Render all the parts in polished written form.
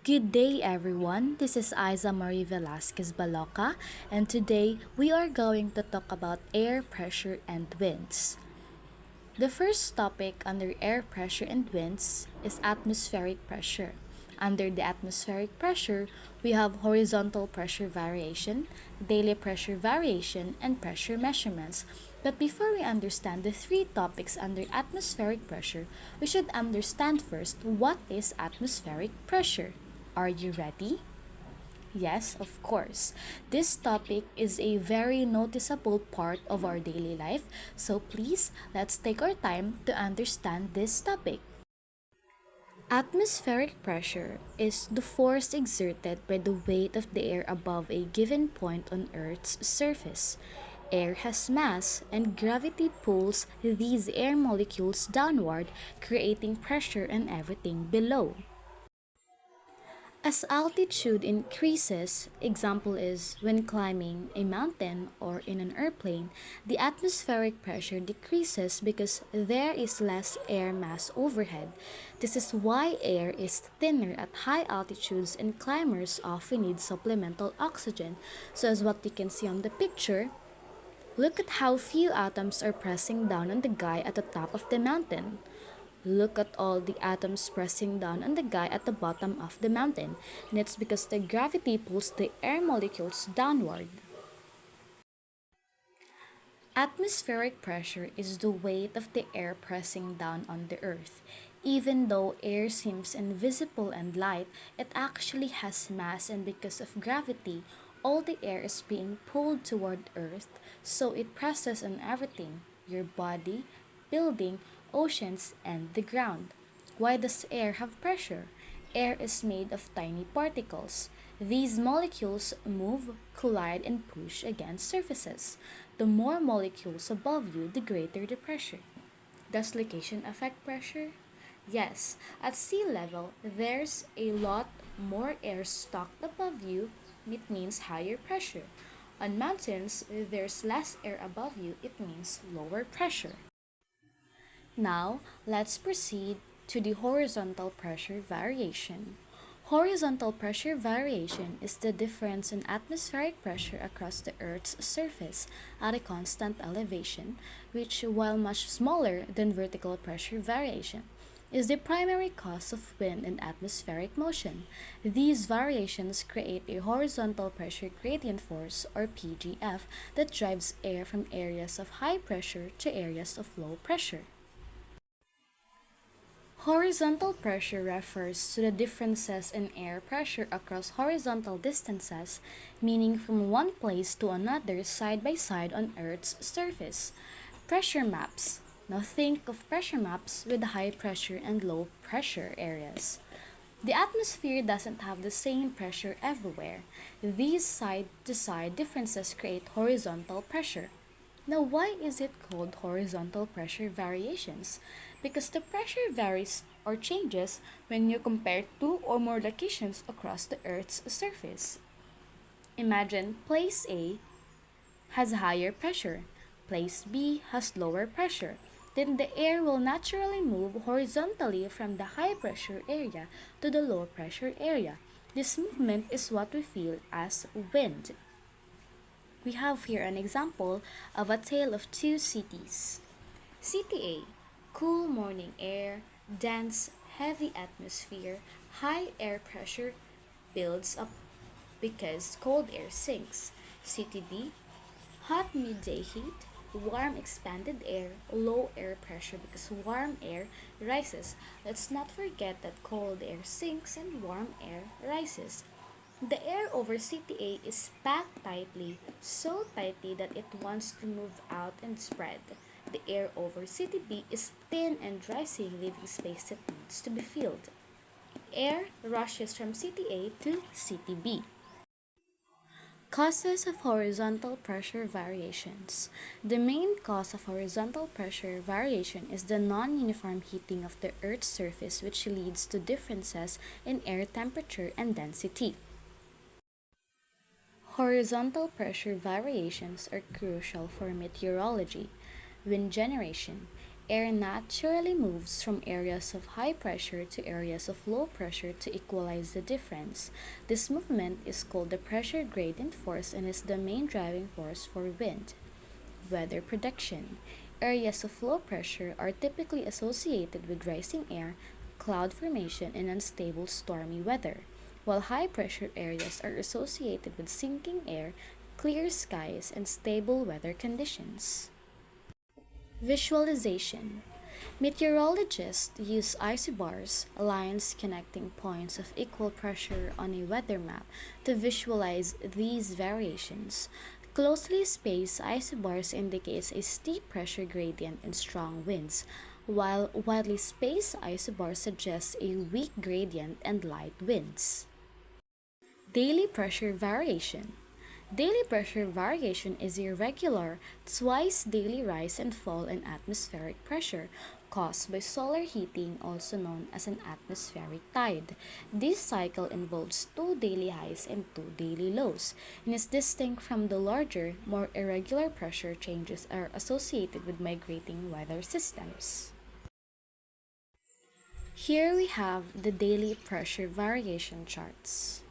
Good day, everyone. This is Isa Marie Velasquez Baloca, and today we are going to talk about air pressure and winds. The first topic under air pressure and winds is atmospheric pressure. Under the atmospheric pressure, we have horizontal pressure variation, daily pressure variation, and pressure measurements. But before we understand the three topics under atmospheric pressure, we should understand first what is atmospheric pressure. Are you ready? Yes, of course. This topic is a very noticeable part of our daily life, so please let's take our time to understand this topic. Atmospheric pressure is the force exerted by the weight of the air above a given point on Earth's surface. Air has mass, and gravity pulls these air molecules downward, creating pressure on everything below. As altitude increases, example is when climbing a mountain or in an airplane, the atmospheric pressure decreases because there is less air mass overhead. This is why air is thinner at high altitudes and climbers often need supplemental oxygen. So as what you can see on the picture, look at how few atoms are pressing down on the guy at the top of the mountain. Look at all the atoms pressing down on the guy at the bottom of the mountain, and it's because the gravity pulls the air molecules downward. Atmospheric pressure is the weight of the air pressing down on the earth. Even though air seems invisible and light, it actually has mass, and because of gravity, all the air is being pulled toward earth, so it presses on everything, your body, building, oceans, and the ground. Why does air have pressure? Air is made of tiny particles. These molecules move, collide, and push against surfaces. The more molecules above you, the greater the pressure. Does location affect pressure? Yes, at sea level, there's a lot more air stocked above you, it means higher pressure. On mountains, there's less air above you, it means lower pressure. Now, let's proceed to the horizontal pressure variation. Horizontal pressure variation is the difference in atmospheric pressure across the Earth's surface at a constant elevation, which, while much smaller than vertical pressure variation, is the primary cause of wind and atmospheric motion. These variations create a horizontal pressure gradient force, or PGF, that drives air from areas of high pressure to areas of low pressure. Horizontal pressure refers to the differences in air pressure across horizontal distances, meaning from one place to another side by side on Earth's surface. Pressure maps. Now think of pressure maps with high pressure and low pressure areas. The atmosphere doesn't have the same pressure everywhere. These side to side differences create horizontal pressure. Now, why is it called horizontal pressure variations? Because the pressure varies or changes when you compare two or more locations across the Earth's surface. Imagine place A has higher pressure, place B has lower pressure. Then the air will naturally move horizontally from the high pressure area to the low pressure area. This movement is what we feel as wind. We have here an example of a tale of two cities. City A, cool morning air, dense, heavy atmosphere, high air pressure builds up because cold air sinks. City B, hot midday heat, warm expanded air, low air pressure because warm air rises. Let's not forget that cold air sinks and warm air rises. The air over City A is packed tightly, so tightly that it wants to move out and spread. The air over City B is thin and rising, leaving space that needs to be filled. Air rushes from City A to City B. Causes of horizontal pressure variations. The main cause of horizontal pressure variation is the non-uniform heating of the Earth's surface, which leads to differences in air temperature and density. Horizontal pressure variations are crucial for meteorology, wind generation, air naturally moves from areas of high pressure to areas of low pressure to equalize the difference. This movement is called the pressure gradient force and is the main driving force for wind. Weather prediction. Areas of low pressure are typically associated with rising air, cloud formation, and unstable stormy weather, while high pressure areas are associated with sinking air, clear skies, and stable weather conditions. Visualization. Meteorologists use isobars, lines connecting points of equal pressure on a weather map, to visualize these variations. Closely spaced isobars indicates a steep pressure gradient and strong winds, while widely spaced isobars suggest a weak gradient and light winds. Daily pressure variation. Daily pressure variation is a regular, twice daily rise and fall in atmospheric pressure caused by solar heating, also known as an atmospheric tide. This cycle involves two daily highs and two daily lows, and is distinct from the larger, more irregular pressure changes are associated with migrating weather systems. Here we have the daily pressure variation charts.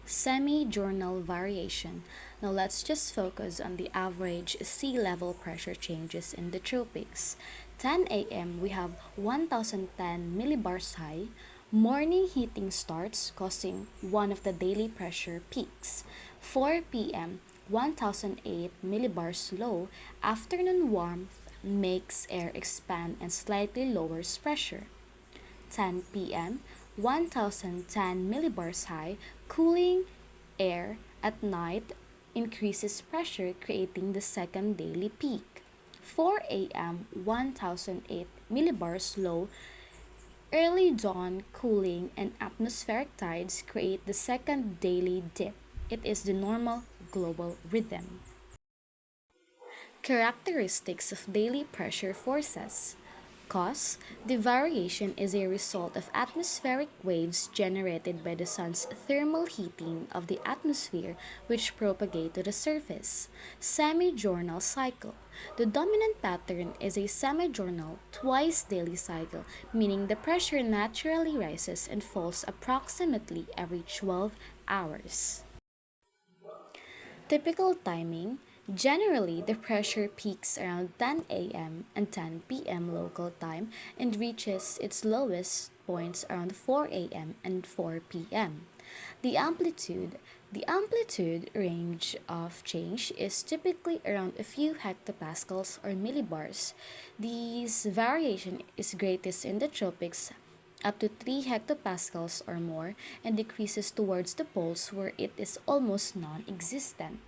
Semi-journal variation. Now let's just focus on the average sea level pressure changes in the tropics. 10 a.m. we have 1010 millibars high. Morning heating starts, causing one of the daily pressure peaks. 4 p.m. 1008 millibars low. Afternoon warmth makes air expand and slightly lowers pressure. 10 p.m., 1010 millibars high, cooling air at night increases pressure, creating the second daily peak. 4 a.m., 1008 millibars low, early dawn cooling and atmospheric tides create the second daily dip. It is the normal global rhythm. Characteristics of daily pressure forces. Cause. The variation is a result of atmospheric waves generated by the sun's thermal heating of the atmosphere, which propagate to the surface. Semi-journal cycle. The dominant pattern is a semi-journal, twice daily cycle, meaning the pressure naturally rises and falls approximately every 12 hours. Typical timing. Generally, the pressure peaks around 10 a.m. and 10 p.m. local time and reaches its lowest points around 4 a.m. and 4 p.m. The amplitude. The amplitude range of change is typically around a few hectopascals or millibars. This variation is greatest in the tropics, up to 3 hectopascals or more, and decreases towards the poles where it is almost non-existent.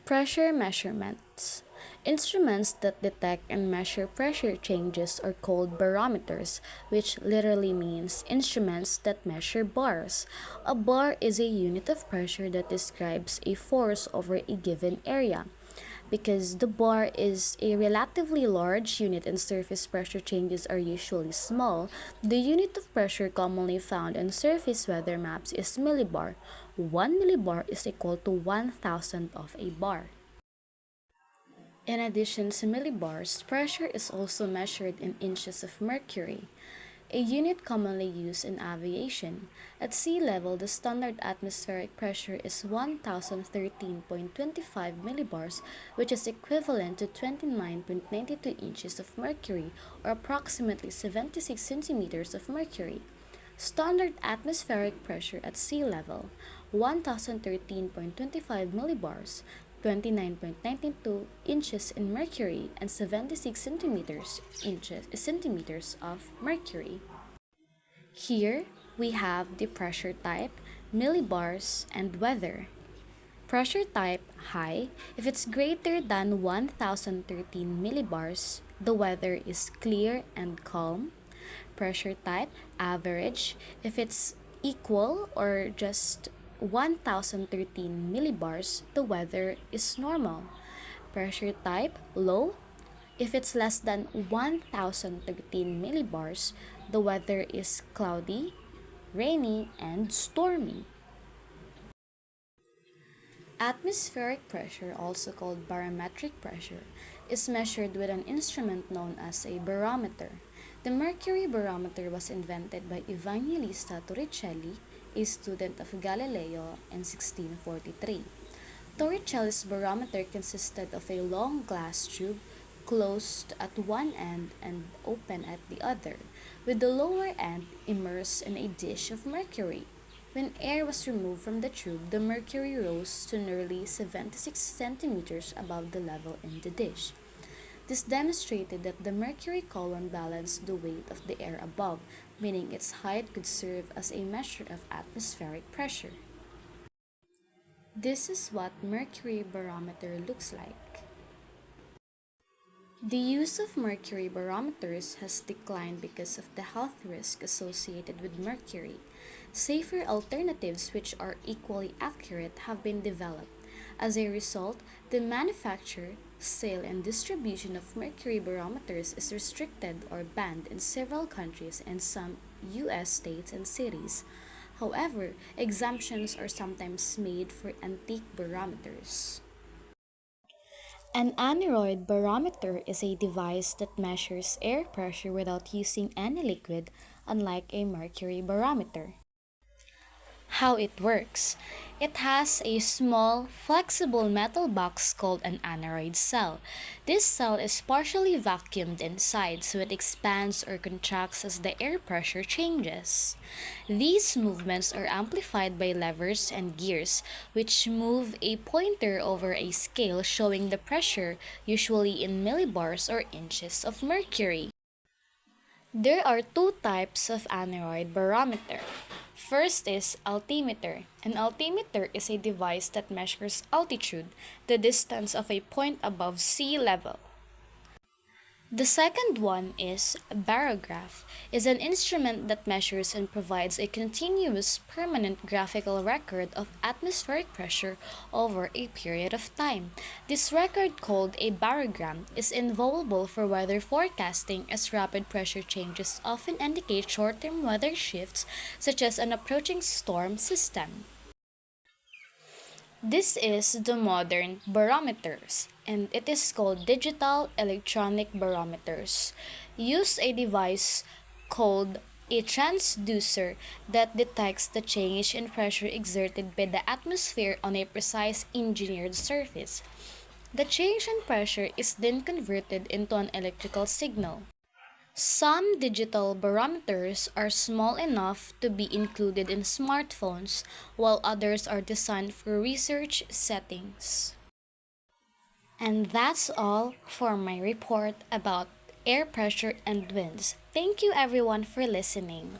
Pressure measurements. Instruments that detect and measure pressure changes are called barometers, which literally means instruments that measure bars. A bar is a unit of pressure that describes a force over a given area. Because the bar is a relatively large unit and surface pressure changes are usually small, the unit of pressure commonly found on surface weather maps is millibar. 1 millibar is equal to 1,000th of a bar. In addition to millibars, pressure is also measured in inches of mercury, a unit commonly used in aviation. At sea level, the standard atmospheric pressure is 1013.25 millibars, which is equivalent to 29.92 inches of mercury, or approximately 76 centimeters of mercury. Standard atmospheric pressure at sea level, 1013.25 millibars, 29.92 inches in mercury, and 76 centimeters of mercury. Here we have the pressure type, millibars, and weather. Pressure type high. If it's greater than 1013 millibars, the weather is clear and calm. Pressure type average. If it's equal or just 1013 millibars, the weather is normal. Pressure type low. If it's less than 1013 millibars, the weather is cloudy, rainy, and stormy. Atmospheric pressure, also called barometric pressure, is measured with an instrument known as a barometer. The mercury barometer was invented by Evangelista Torricelli, a student of Galileo, in 1643. Torricelli's barometer consisted of a long glass tube closed at one end and open at the other, with the lower end immersed in a dish of mercury. When air was removed from the tube, the mercury rose to nearly 76 centimeters above the level in the dish. This demonstrated that the mercury column balanced the weight of the air above, meaning its height could serve as a measure of atmospheric pressure. This is what mercury barometer looks like. The use of mercury barometers has declined because of the health risk associated with mercury. Safer alternatives, which are equally accurate, have been developed. As a result, the manufacture, sale, and distribution of mercury barometers is restricted or banned in several countries and some US states and cities. However, exemptions are sometimes made for antique barometers. An aneroid barometer is a device that measures air pressure without using any liquid, unlike a mercury barometer. How it works. It has a small, flexible metal box called an aneroid cell. This cell is partially vacuumed inside so it expands or contracts as the air pressure changes. These movements are amplified by levers and gears, which move a pointer over a scale showing the pressure, usually in millibars or inches of mercury. There are two types of aneroid barometer. First is altimeter. An altimeter is a device that measures altitude, the distance of a point above sea level. The second one is a barograph, is an instrument that measures and provides a continuous permanent graphical record of atmospheric pressure over a period of time. This record, called a barogram, is invaluable for weather forecasting as rapid pressure changes often indicate short-term weather shifts such as an approaching storm system. This is the modern barometers, and it is called digital electronic barometers. Use a device called a transducer that detects the change in pressure exerted by the atmosphere on a precise engineered surface. The change in pressure is then converted into an electrical signal. Some digital barometers are small enough to be included in smartphones, while others are designed for research settings. And that's all for my report about air pressure and winds. Thank you everyone for listening.